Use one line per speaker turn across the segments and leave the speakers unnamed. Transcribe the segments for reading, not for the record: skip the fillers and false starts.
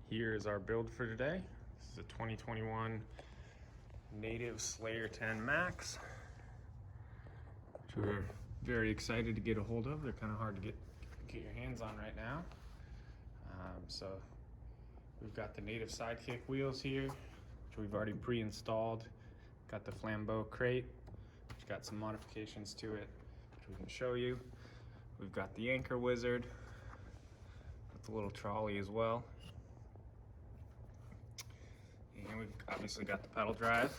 Here is our build for today. This is a 2021 Native Slayer 10 Max, which we're very excited to get a hold of. They're kind of hard to get your hands on right now. So we've got the Native Sidekick wheels here, which we've already pre-installed. Got the flambeau crate, which got some modifications to it, which we can show you. We've got the anchor wizard with the little trolley as well. And we've obviously got the pedal drive,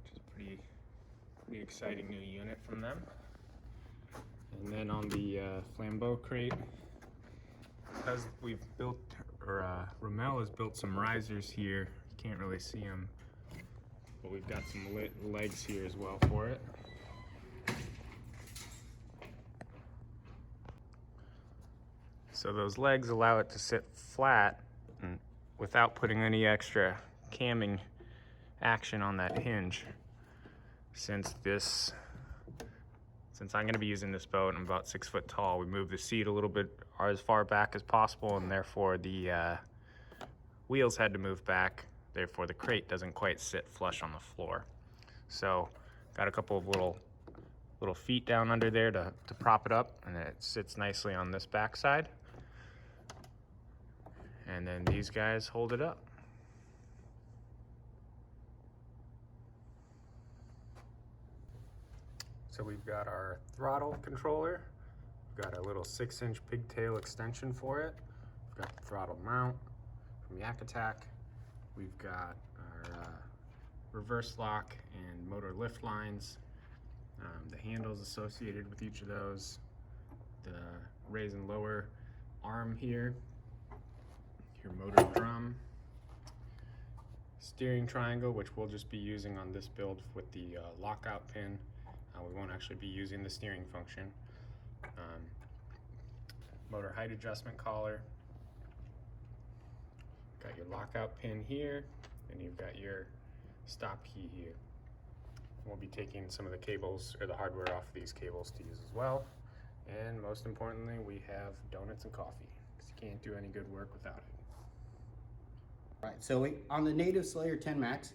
which is a pretty exciting new unit from them. And then on the flambeau crate, because we've built, or Rommel has built some risers here, you can't really see them, but we've got some legs here as well for it. So those legs allow it to sit flat and without putting any extra camming action on that hinge. Since I'm going to be using this boat, I'm about 6 foot tall, we moved the seat a little bit as far back as possible, and therefore the wheels had to move back. Therefore the crate doesn't quite sit flush on the floor. So got a couple of little feet down under there to prop it up, and it sits nicely on this back side. And then these guys hold it up. So we've got our throttle controller. We've got a little 6-inch pigtail extension for it. We've got the throttle mount from Yak Attack. We've got our reverse lock and motor lift lines. The handles associated with each of those. The raise and lower arm here. Your motor drum, steering triangle, which we'll just be using on this build with the lockout pin. We won't actually be using the steering function. Motor height adjustment collar. Got your lockout pin here, and you've got your stop key here. We'll be taking some of the cables or the hardware off of these cables to use as well. And most importantly, we have donuts and coffee, because you can't do any good work without it.
Right, so on the Native Slayer 10 Max,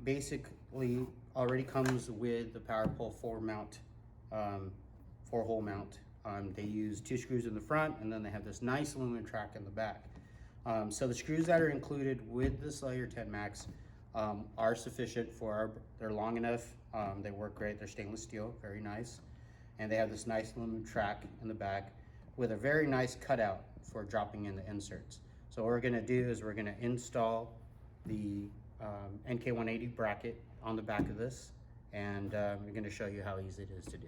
basically already comes with the power pole 4-hole mount. They use 2 screws in the front, and then they have this nice aluminum track in the back. So the screws that are included with the Slayer 10 Max are sufficient for they're long enough, they work great, they're stainless steel, very nice. And they have this nice aluminum track in the back with a very nice cutout for dropping in the inserts. So what we're going to do is we're going to install the NK180 bracket on the back of this, and we're going to show you how easy it is to do.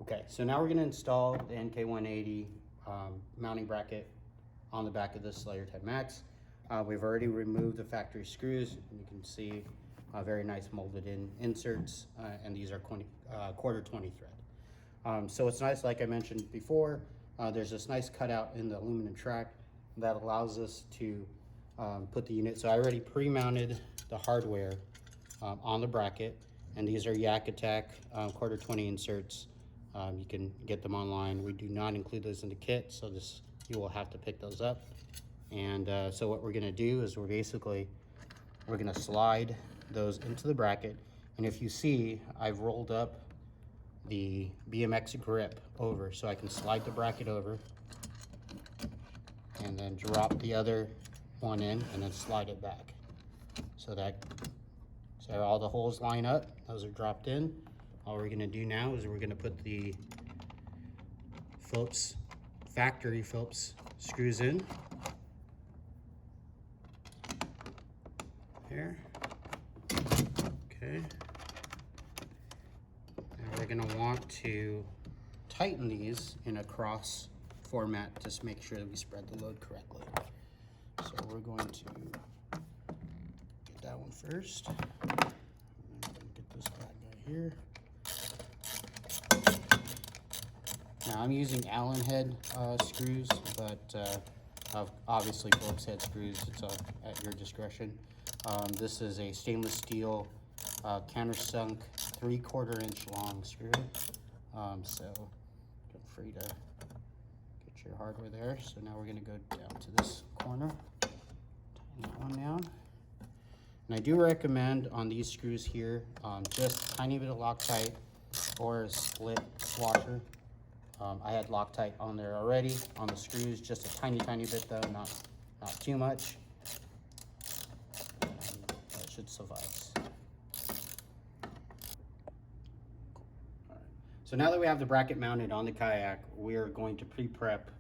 Okay, so now we're going to install the NK180 mounting bracket on the back of this Slayer 10 Max. We've already removed the factory screws, and you can see very nice molded in inserts, and these are quarter 20 thread. So it's nice, like I mentioned before, there's this nice cutout in the aluminum track that allows us to put the unit. So I already pre-mounted the hardware on the bracket, and these are Yak Attack quarter 20 inserts. You can get them online. We do not include those in the kit, so you will have to pick those up. And so what we're gonna do is we're gonna slide those into the bracket. And if you see, I've rolled up the BMX grip over, so I can slide the bracket over and then drop the other one in and then slide it back. So all the holes line up, those are dropped in. All we're gonna do now is we're gonna put the factory Phillips screws in here. Okay. And we're going to want to tighten these in a cross format to make sure that we spread the load correctly. So we're going to get that one first. And then we're going to get this bad guy here. Now I'm using Allen head screws, but obviously Phillips head screws, it's at your discretion. This is a stainless steel countersunk 3/4 inch long screw. So feel free to get your hardware there. So now we're going to go down to this corner, tighten that one down. And I do recommend on these screws here, just a tiny bit of Loctite or a split washer. I had Loctite on there already on the screws, just a tiny bit though, not too much. That should suffice. So now that we have the bracket mounted on the kayak, we are going to pre-prep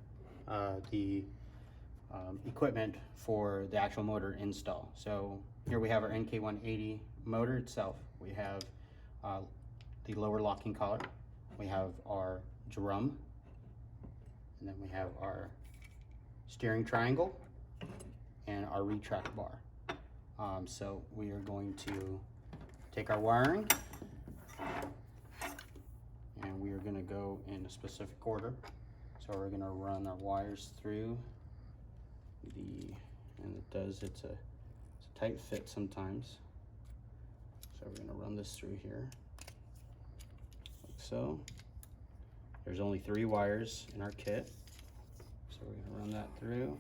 the equipment for the actual motor install. So here we have our NK180 motor itself. We have the lower locking collar. We have our drum. And then we have our steering triangle and our retract bar. So we are going to take our wiring and we are going to go in a specific order. So we're going to run our wires through it's a tight fit sometimes. So we're going to run this through here, like so. There's only 3 wires in our kit, so we're going to run that through.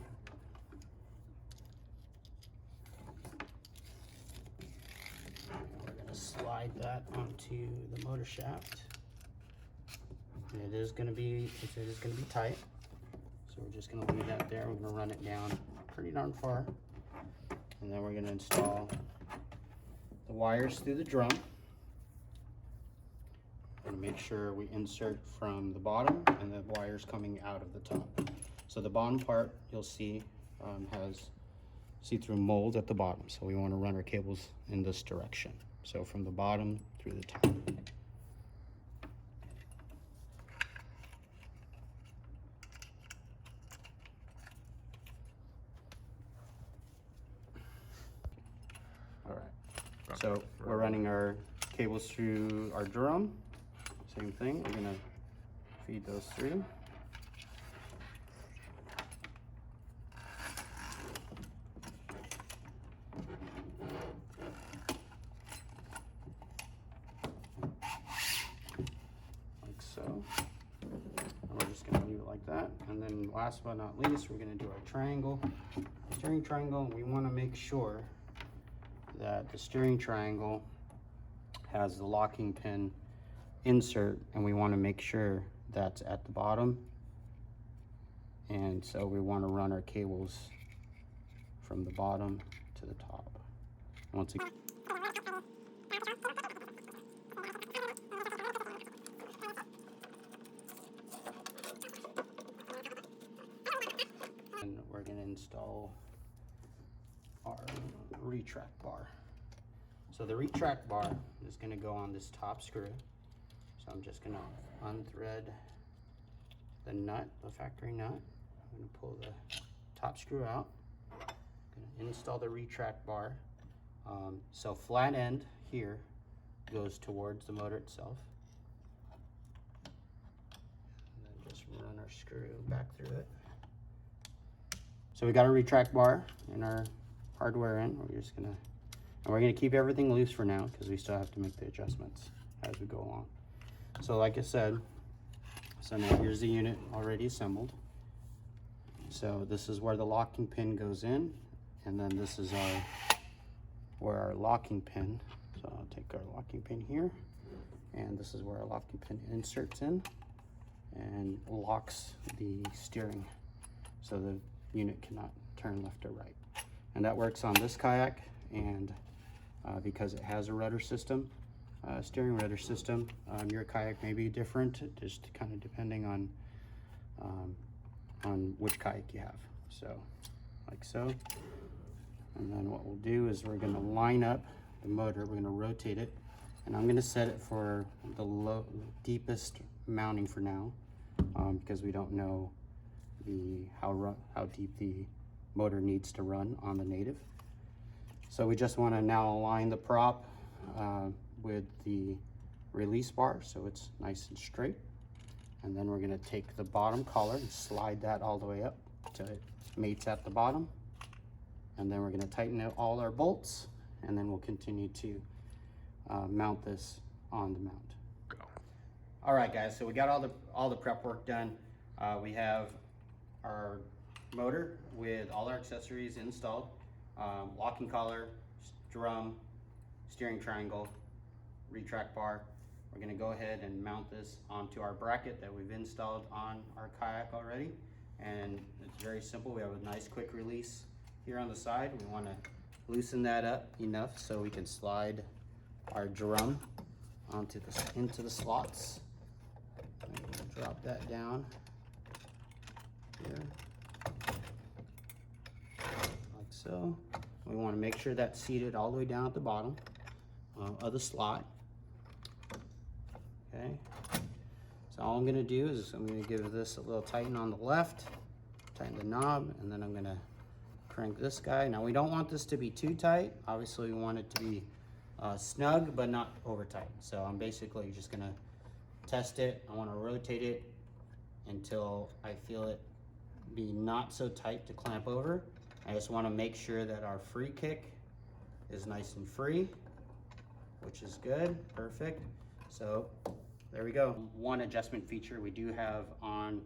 We're going to slide that onto the motor shaft. And it is going to be tight, so we're just going to leave that there. We're going to run it down pretty darn far, and then we're going to install the wires through the drum. We're going to make sure we insert from the bottom and the wires coming out of the top. So the bottom part you'll see has see-through mold at the bottom, so we want to run our cables in this direction. So from the bottom through the top. So we're running our cables through our drum. Same thing, we're gonna feed those through. Like so. And we're just gonna leave it like that. And then last but not least, we're gonna do our triangle. Steering triangle, we wanna make sure that the steering triangle has the locking pin insert, and we want to make sure that's at the bottom. And so we want to run our cables from the bottom to the top. Once again, and we're going to install our retract bar. So the retract bar is going to go on this top screw. So I'm just going to unthread the nut, the factory nut. I'm going to pull the top screw out. I'm going to install the retract bar. So flat end here goes towards the motor itself. And then just run our screw back through it. So we got our retract bar and our hardware in. We're gonna keep everything loose for now because we still have to make the adjustments as we go along. So like I said, so now here's the unit already assembled. So this is where the locking pin goes in, and then this is where our locking pin. So I'll take our locking pin here, and this is where our locking pin inserts in and locks the steering, so the unit cannot turn left or right. And that works on this kayak, and because it has a rudder system, steering rudder system, your kayak may be different, just kind of depending on which kayak you have. So like so, and then what we'll do is we're going to line up the motor. We're going to rotate it, and I'm going to set it for the deepest mounting for now, because we don't know how deep the motor needs to run on the Native. So we just want to now align the prop with the release bar so it's nice and straight. And then we're gonna take the bottom collar and slide that all the way up till it mates at the bottom. And then we're gonna tighten out all our bolts, and then we'll continue to mount this on the mount.
Go.
All right, guys, so we got all the prep work done. We have our motor with all our accessories installed, locking collar, drum, steering triangle, retract bar. We're gonna go ahead and mount this onto our bracket that we've installed on our kayak already. And it's very simple. We have a nice quick release here on the side. We wanna loosen that up enough so we can slide our drum into the slots. And we'll drop that down here, like so. We wanna make sure that's seated all the way down at the bottom of the slot. Okay, so all I'm gonna do is I'm gonna give this a little tighten on the left, tighten the knob, and then I'm gonna crank this guy. Now we don't want this to be too tight. Obviously we want it to be snug, but not over tight. So I'm basically just gonna test it. I wanna rotate it until I feel it be not so tight to clamp over. I just wanna make sure that our free kick is nice and free, which is good, perfect. So there we go. One adjustment feature we do have on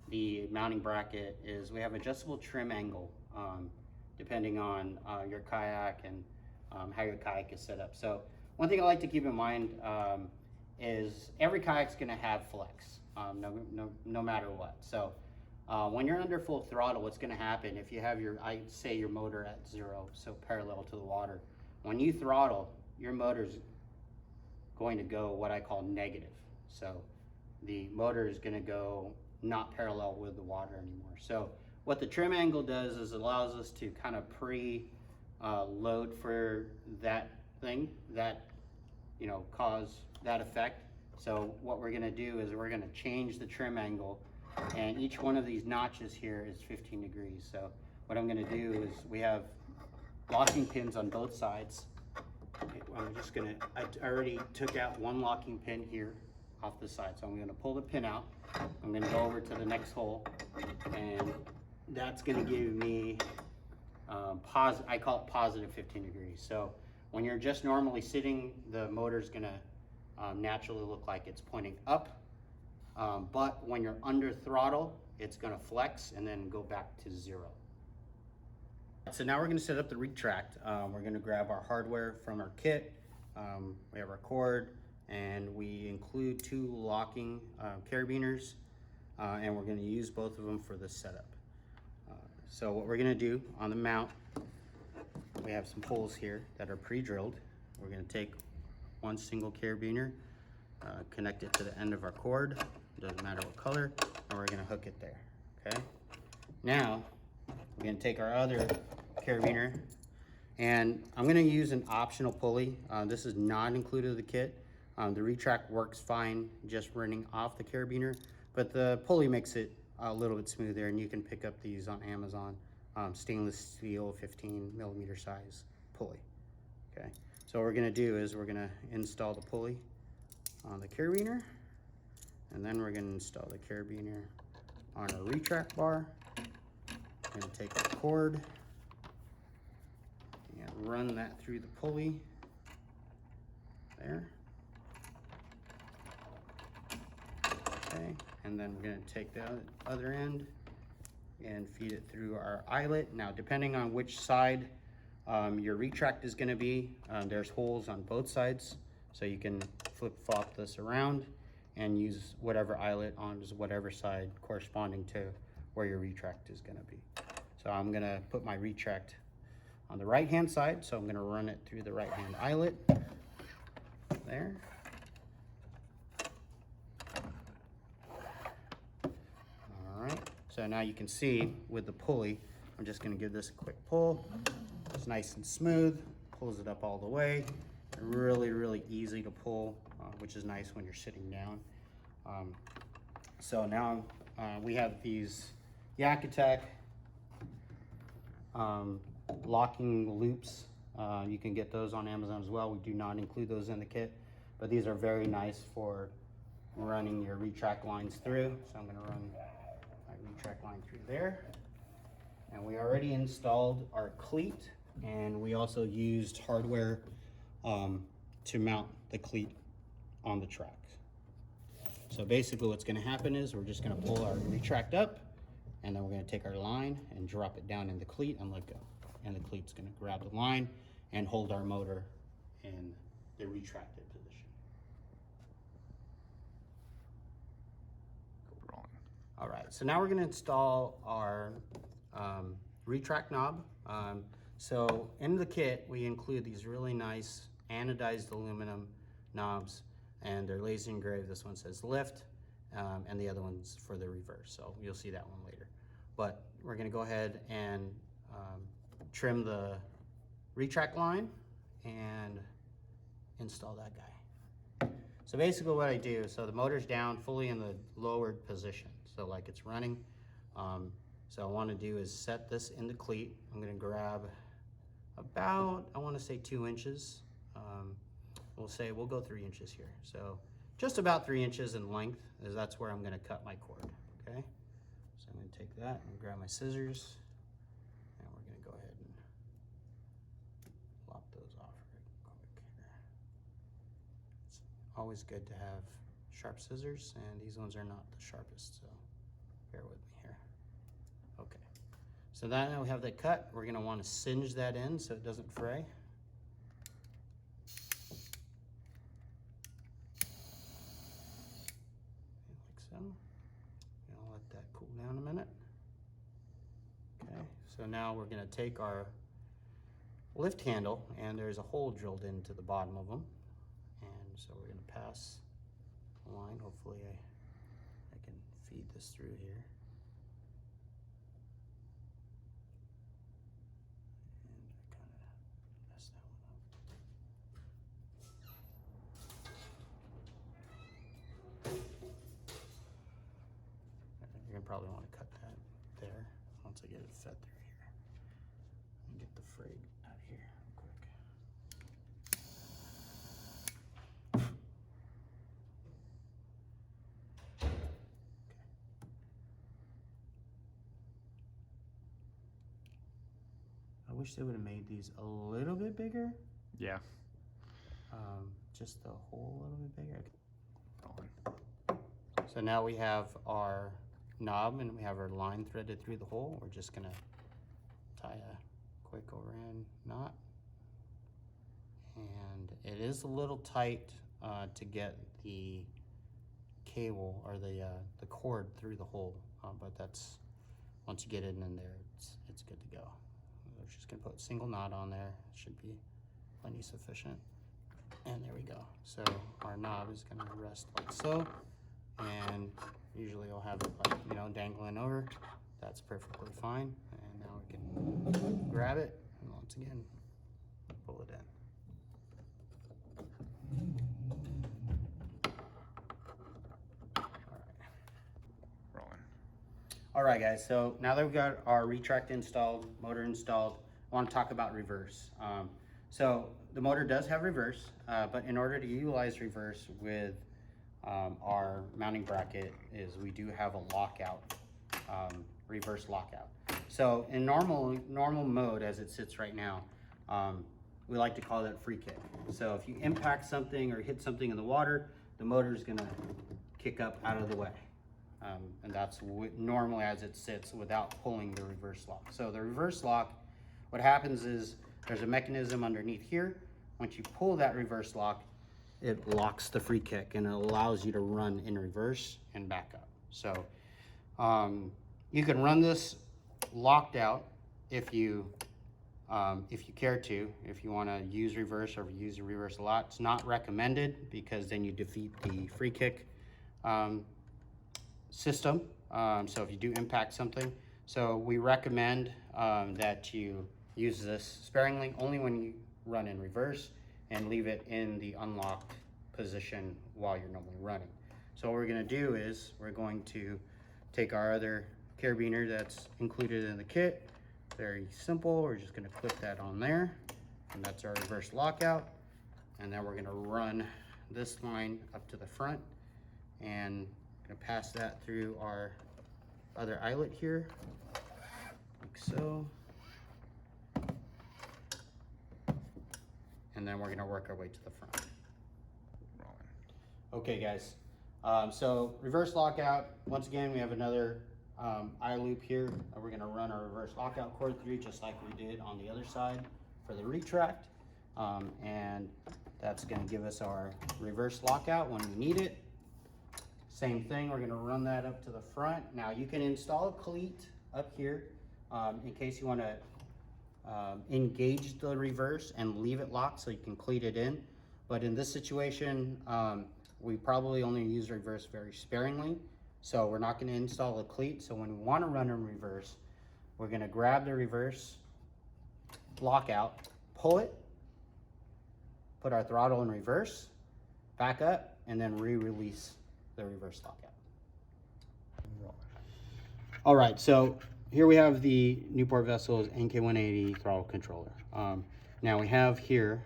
the mounting bracket is we have adjustable trim angle depending on your kayak and how your kayak is set up. So one thing I like to keep in mind is every kayak's gonna have flex, no matter what. So when you're under full throttle, what's gonna happen if you have I'd say your motor at 0, so parallel to the water. When you throttle, your motor's going to go what I call negative. So the motor is going to go not parallel with the water anymore. So what the trim angle does is allows us to kind of load for that thing that, you know, cause that effect. So what we're going to do is we're going to change the trim angle, and each one of these notches here is 15 degrees. So what I'm going to do is we have locking pins on both sides. I'm just gonna, I already took out one locking pin here off the side, so I'm gonna pull the pin out. I'm gonna go over to the next hole, and that's gonna give me, I call it positive 15 degrees. So when you're just normally sitting, the motor's gonna naturally look like it's pointing up, but when you're under throttle, it's gonna flex and then go back to 0. So now we're going to set up the retract. We're going to grab our hardware from our kit. We have our cord, and we include 2 locking carabiners, and we're going to use both of them for this setup. So what we're going to do on the mount, we have some holes here that are pre-drilled. We're going to take one single carabiner, connect it to the end of our cord, doesn't matter what color, and we're going to hook it there. Okay. Now we're going to take our other carabiner, and I'm going to use an optional pulley. This is not included in the kit. The Retract works fine just running off the carabiner, but the pulley makes it a little bit smoother, and you can pick up these on Amazon. Stainless steel 15mm size pulley. Okay, so what we're going to do is we're going to install the pulley on the carabiner, and then we're going to install the carabiner on our retract bar. I'm going to take the cord and run that through the pulley there. Okay, and then we're going to take the other end and feed it through our eyelet. Now, depending on which side your retract is going to be, there's holes on both sides, so you can flip-flop this around and use whatever eyelet on whatever side corresponding to where your retract is going to be. So I'm going to put my retract on the right hand side, so I'm going to run it through the right hand eyelet there. All right, so now you can see with the pulley, I'm just going to give this a quick pull. It's nice and smooth, pulls it up all the way. Really easy to pull, which is nice when you're sitting down. So now we have these Yak Attack locking loops. You can get those on Amazon as well. We do not include those in the kit, but these are very nice for running your retract lines through. So I'm gonna run my retract line through there. And we already installed our cleat, and we also used hardware to mount the cleat on the track. So basically what's gonna happen is we're just gonna pull our retract up, and then we're gonna take our line and drop it down in the cleat and let go. And the cleat's gonna grab the line and hold our motor in the retracted position. All right, so now we're gonna install our retract knob. So in the kit, we include these really nice anodized aluminum knobs, and they're laser engraved. This one says lift, and the other one's for the reverse. So you'll see that one later. But we're gonna go ahead and trim the retract line and install that guy. So basically what I do, so the motor's down fully in the lowered position. So like it's running. So I want to do is set this in the cleat. I'm going to grab about, I want to say 2 inches. We'll go 3 inches here. So just about 3 inches in length, as that's where I'm going to cut my cord. Okay. So I'm going to take that and grab my scissors, and we're going to go ahead and lop those off real quick here. It's always good to have sharp scissors, and these ones are not the sharpest, so bear with me here. Okay, so now we have that cut. We're going to want to singe that in so it doesn't fray. Like so. I'll let that cool down a minute. Okay, so now we're going to take our lift handle, and there's a hole drilled into the bottom of them, and so we're going to pass the line. Hopefully I can feed this through here. And I kind of messed that one up. You're gonna probably want to cut that there once I get it fed through here. And get the frayed out of here real quick. I wish they would have made these a little bit bigger.
Yeah.
Just the hole a little bit bigger. So now we have our knob and we have our line threaded through the hole. We're just gonna tie a quick overhand knot. And it is a little tight to get the cable or the cord through the hole, but that's, once you get it in there, it's good to go. We're just gonna put a single knot on there. It should be plenty sufficient. And there we go. So our knob is gonna rest like so. And usually I'll have it like, you know, dangling over. That's perfectly fine. And now we can grab it and once again, pull it in. All right, guys, so now that we've got our retract installed, motor installed, I want to talk about reverse. So the motor does have reverse, but in order to utilize reverse with our mounting bracket is we do have a lockout, reverse lockout. So in normal mode as it sits right now, we like to call that free kick. So if you impact something or hit something in the water, the motor is gonna kick up out of the way. And that's normally as it sits without pulling the reverse lock. So the reverse lock, what happens is there's a mechanism underneath here. Once you pull that reverse lock, it locks the free kick and it allows you to run in reverse and back up. So you can run this locked out if you care to. If you want to use reverse or use the reverse a lot, it's not recommended because then you defeat the free kick system. So if you do impact something, so we recommend that you use this sparingly only when you run in reverse and leave it in the unlocked position while you're normally running. So what we're going to do is we're going to take our other carabiner that's included in the kit. Very simple. We're just going to clip that on there, and that's our reverse lockout. And then we're going to run this line up to the front, and gonna pass that through our other eyelet here, like so. And then we're gonna work our way to the front. Okay guys, so reverse lockout, once again we have another eye loop here. We're gonna run our reverse lockout cord through just like we did on the other side for the retract. And that's gonna give us our reverse lockout when we need it. Same thing, we're gonna run that up to the front. Now you can install a cleat up here in case you wanna engage the reverse and leave it locked so you can cleat it in. But in this situation, we probably only use reverse very sparingly. So we're not gonna install a cleat. So when we wanna run in reverse, we're gonna grab the reverse lockout, pull it, put our throttle in reverse, back up, and then re-release the reverse lockout. All right, so here we have the Newport Vessel's NK180 throttle controller. Now we have here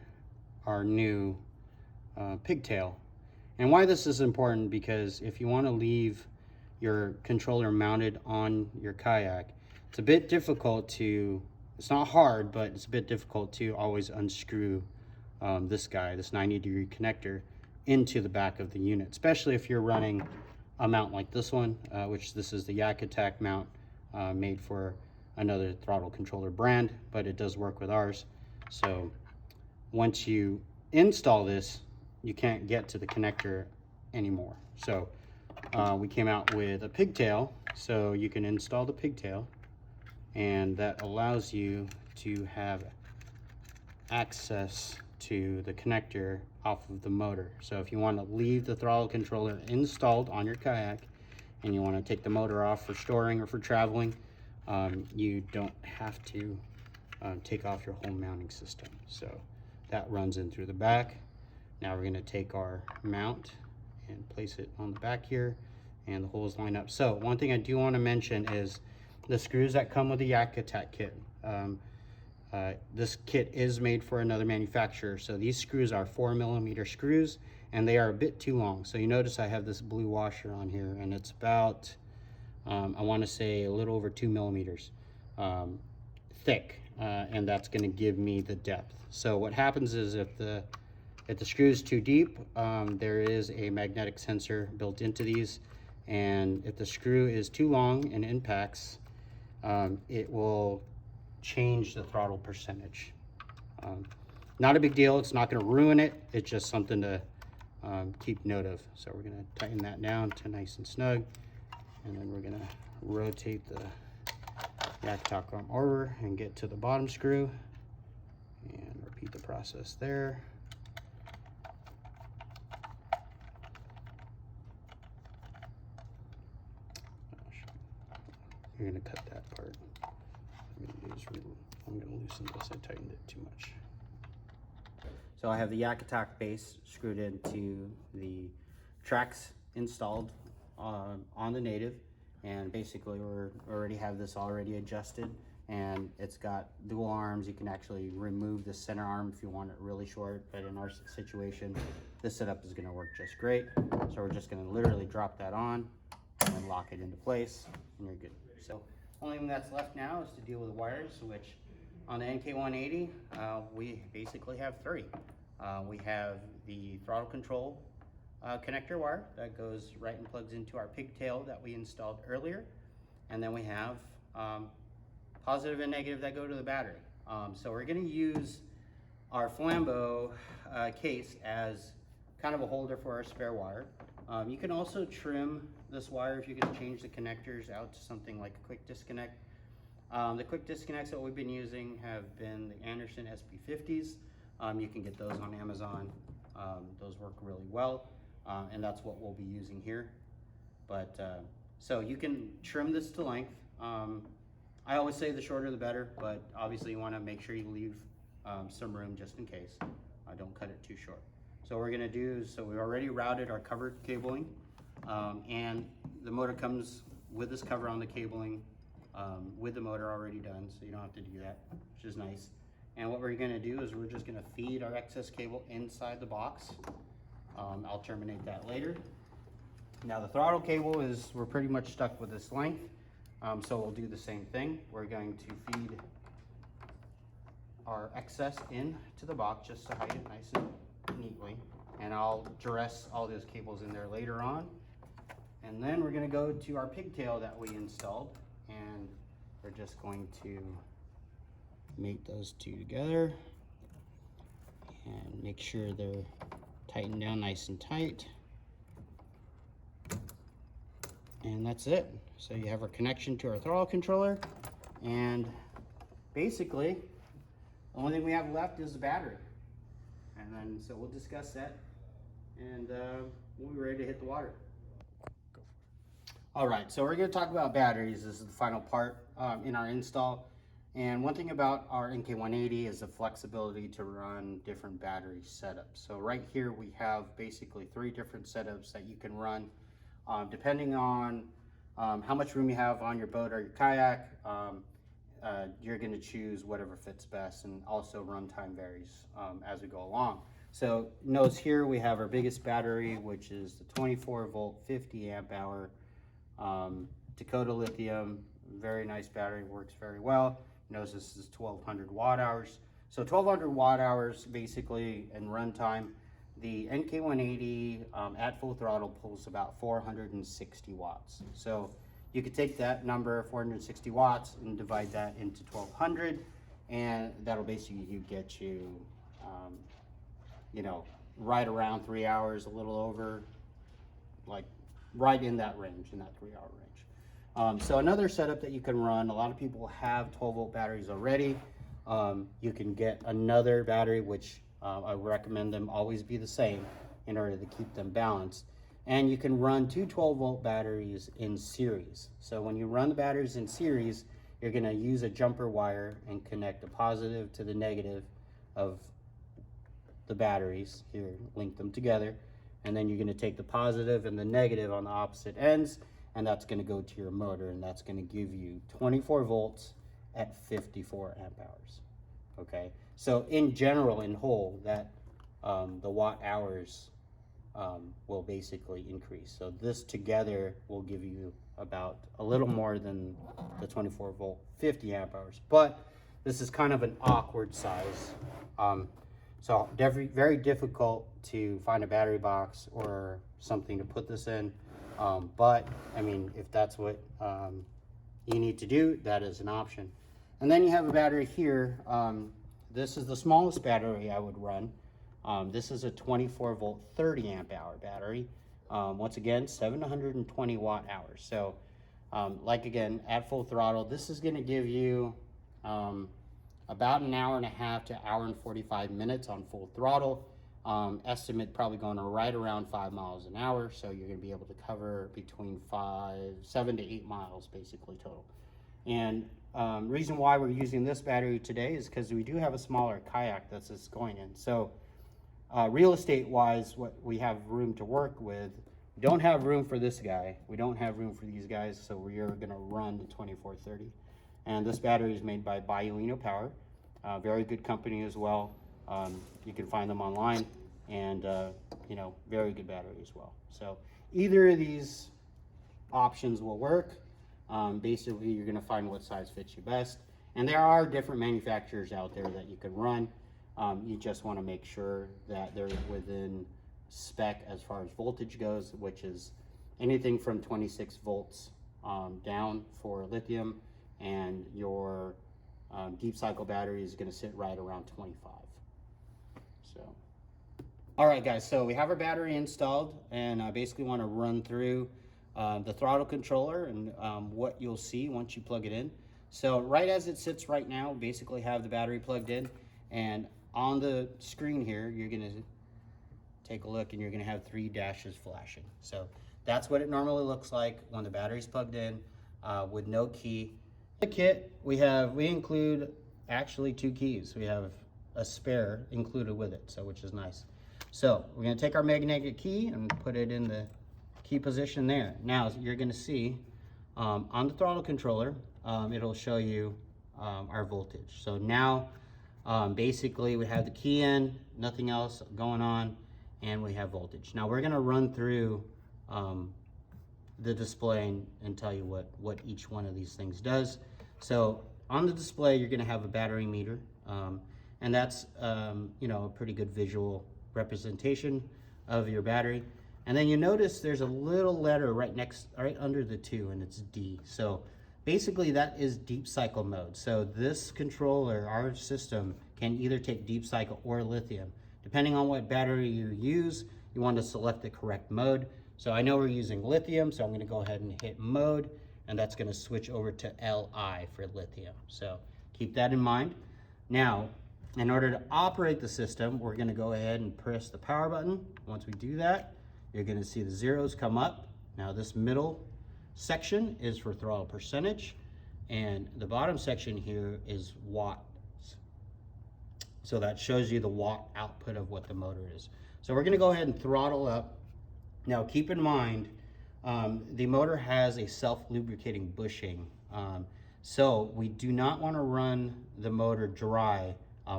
our new pigtail. And why this is important, because if you want to leave your controller mounted on your kayak, it's a bit difficult to, it's not hard, but it's a bit difficult to always unscrew this 90-degree connector into the back of the unit, especially if you're running a mount like this one, which this is the Yak Attack mount, made for another throttle controller brand, but it does work with ours. So once you install this, you can't get to the connector anymore. So we came out with a pigtail, so you can install the pigtail, and that allows you to have access to the connector off of the motor. So if you want to leave the throttle controller installed on your kayak and you want to take the motor off for storing or for traveling, you don't have to take off your whole mounting system. So that runs in through the back. Now we're going to take our mount and place it on the back here, and the holes line up. So one thing I do want to mention is the screws that come with the Yak Attack kit. This kit is made for another manufacturer, so these screws are 4mm screws, and they are a bit too long. So you notice I have this blue washer on here, and it's about, I want to say a little over 2mm thick, and that's going to give me the depth. So what happens is if the screw is too deep, there is a magnetic sensor built into these, and if the screw is too long and impacts, it will change the throttle percentage. Not a big deal, it's not going to ruin it, it's just something to keep note of. So we're going to tighten that down to nice and snug, and then we're going to rotate the Yak Attack arm over and get to the bottom screw, and repeat the process there. You're going to cut that part. I'm going to loosen this, I tightened it too much. So I have the Yak Attack base screwed into the tracks installed on the Native, and basically we already have this already adjusted, and it's got dual arms. You can actually remove the center arm if you want it really short, but in our situation this setup is going to work just great. So we're just going to literally drop that on and lock it into place, and you're good. So only thing that's left now is to deal with the wires, which on the NK180 we basically have three. We have the throttle control connector wire that goes right and plugs into our pigtail that we installed earlier, and then we have positive and negative that go to the battery. So we're going to use our Flambeau case as kind of a holder for our spare wire. You can also trim this wire if you can change the connectors out to something like a quick disconnect. The quick disconnects that we've been using have been the Anderson SP50s. You can get those on Amazon. Those work really well, and that's what we'll be using here. But so you can trim this to length. I always say the shorter the better, but obviously you want to make sure you leave some room just in case. Don't cut it too short. So what we're going to do is, so we already routed our covered cabling, and the motor comes with this cover on the cabling with the motor already done, so you don't have to do that, which is nice. And what we're going to do is we're just going to feed our excess cable inside the box. I'll terminate that later. Now the throttle cable is, we're pretty much stuck with this length. So we'll do the same thing. We're going to feed our excess into the box just to hide it nice and neatly. And I'll dress all those cables in there later on. And then we're gonna go to our pigtail that we installed, and we're just going to mate those two together and make sure they're tightened down nice and tight. And that's it. So you have our connection to our throttle controller, and basically the only thing we have left is the battery. And then so we'll discuss that, and we'll be ready to hit the water. All right, so we're going to talk about batteries. This is the final part in our install. And one thing about our NK180 is the flexibility to run different battery setups. So right here we have basically 3 different setups that you can run depending on how much room you have on your boat or your kayak. You're going to choose whatever fits best, and also runtime varies as we go along. So notice here we have our biggest battery, which is the 24 volt 50 amp hour Dakota lithium. Very nice battery, works very well. Notice this is 1200 watt hours. So 1200 watt hours basically in runtime. The NK180 at full throttle pulls about 460 watts. So you could take that number, 460 watts, and divide that into 1200, and that'll basically get you, you know, right around 3 hours, a little over, like right in that range, in that 3 hour range. So another setup that you can run, a lot of people have 12 volt batteries already. You can get another battery, which I recommend them always be the same in order to keep them balanced. And you can run 2 12 volt batteries in series. So when you run the batteries in series, you're going to use a jumper wire and connect the positive to the negative of the batteries. Here, link them together. And then you're going to take the positive and the negative on the opposite ends, and that's going to go to your motor, and that's going to give you 24 volts at 54 amp hours. Okay, so in general, in whole, that the watt hours will basically increase. So this together will give you about a little more than the 24 volt 50 amp hours, but this is kind of an awkward size. So very difficult to find a battery box or something to put this in. But I mean, if that's what you need to do, that is an option. And then you have a battery here. This is the smallest battery I would run. This is a 24 volt 30 amp hour battery. Once again, 720 watt hours. So like again, at full throttle, this is going to give you about an hour and a half to hour and 45 minutes on full throttle. Estimate probably going right around 5 miles an hour. So you're going to be able to cover between 7 to 8 miles basically total. And reason why we're using this battery today is because we do have a smaller kayak that's just going in. So real estate wise, what we have room to work with, we don't have room for this guy. We don't have room for these guys. So we are going to run the 2430. And this battery is made by Biolino Power, very good company as well. You can find them online, and you know, very good battery as well. So either of these options will work. Basically, you're going to find what size fits you best. And there are different manufacturers out there that you can run. You just want to make sure that they're within spec as far as voltage goes, which is anything from 26 volts down for lithium, and your deep cycle battery is going to sit right around 25. So, all right, guys. So we have our battery installed, and I basically want to run through the throttle controller and what you'll see once you plug it in. So right as it sits right now, basically have the battery plugged in, and on the screen here, you're going to take a look, and you're going to have 3 dashes flashing. So that's what it normally looks like when the battery's plugged in with no key. The kit we include actually 2 keys. We have a spare included with it, so which is nice. So we're going to take our magnetic key and put it in the key position there. Now you're going to see on the throttle controller, it'll show you our voltage. So now basically we have the key in, nothing else going on, and we have voltage. Now we're going to run through the display and tell you what each one of these things does. So on the display, you're going to have a battery meter, and that's you know, a pretty good visual representation of your battery. And then you notice there's a little letter right under the 2, and it's D. So basically that is deep cycle mode. So this controller, our system, can either take deep cycle or lithium. Depending on what battery you use, you want to select the correct mode. So I know we're using lithium, so I'm going to go ahead and hit mode, and that's going to switch over to Li for lithium. So keep that in mind. Now, in order to operate the system, we're going to go ahead and press the power button. Once we do that, you're going to see the zeros come up. Now this middle section is for throttle percentage, and the bottom section here is watts. So that shows you the watt output of what the motor is. So we're going to go ahead and throttle up. Now keep in mind, the motor has a self-lubricating bushing. So we do not want to run the motor dry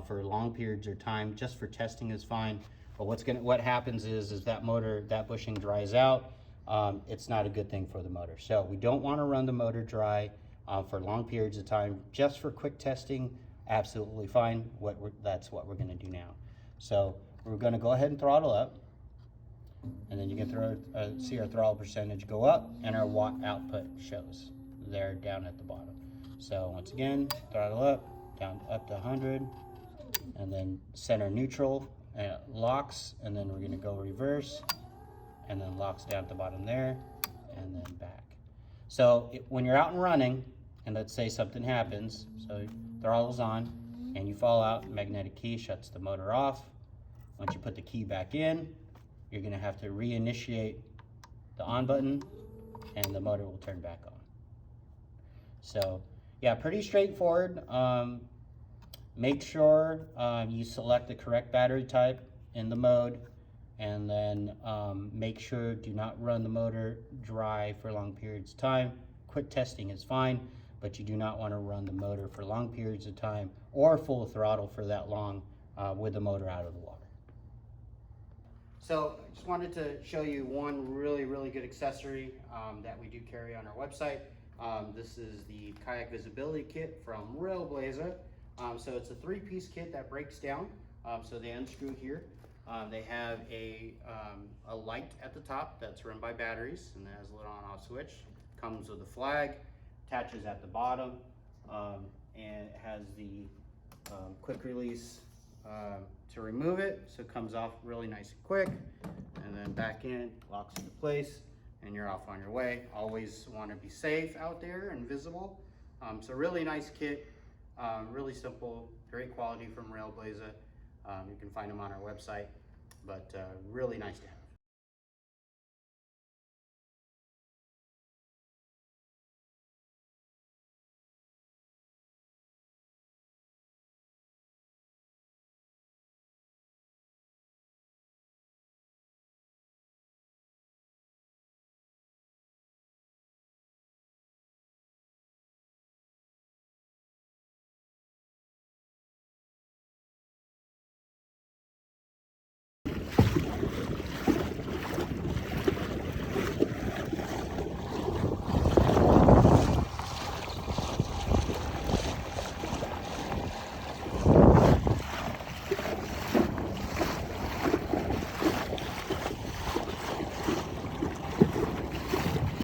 for long periods of time. Just for testing is fine. But what happens is that bushing dries out. It's not a good thing for the motor. So we don't want to run the motor dry for long periods of time. Just for quick testing, absolutely fine. That's what we're going to do now. So we're going to go ahead and throttle up, and then you can see our throttle percentage go up, and our watt output shows there down at the bottom. So once again, throttle up, down up to 100, and then center neutral, and it locks, and then we're going to go reverse, and then locks down at the bottom there, and then back. So when you're out and running, and let's say something happens, so throttle's on, and you fall out, magnetic key shuts the motor off. Once you put the key back in, you're going to have to reinitiate the on button, and the motor will turn back on. So yeah, pretty straightforward. Make sure you select the correct battery type in the mode, and then make sure do not run the motor dry for long periods of time. Quick testing is fine, but you do not want to run the motor for long periods of time or full throttle for that long with the motor out of the water. So I just wanted to show you one really good accessory that we do carry on our website. This is the Kayak Visibility Kit from Railblazer. So it's a 3-piece kit that breaks down. So they unscrew here. They have a light at the top that's run by batteries, and it has a little on-off switch. Comes with a flag, attaches at the bottom, and it has the quick release to remove it, so it comes off really nice and quick, and then back in, locks into place, and you're off on your way. Always want to be safe out there and visible. So really nice kit, really simple, great quality from Railblazer. You can find them on our website, but really nice to have.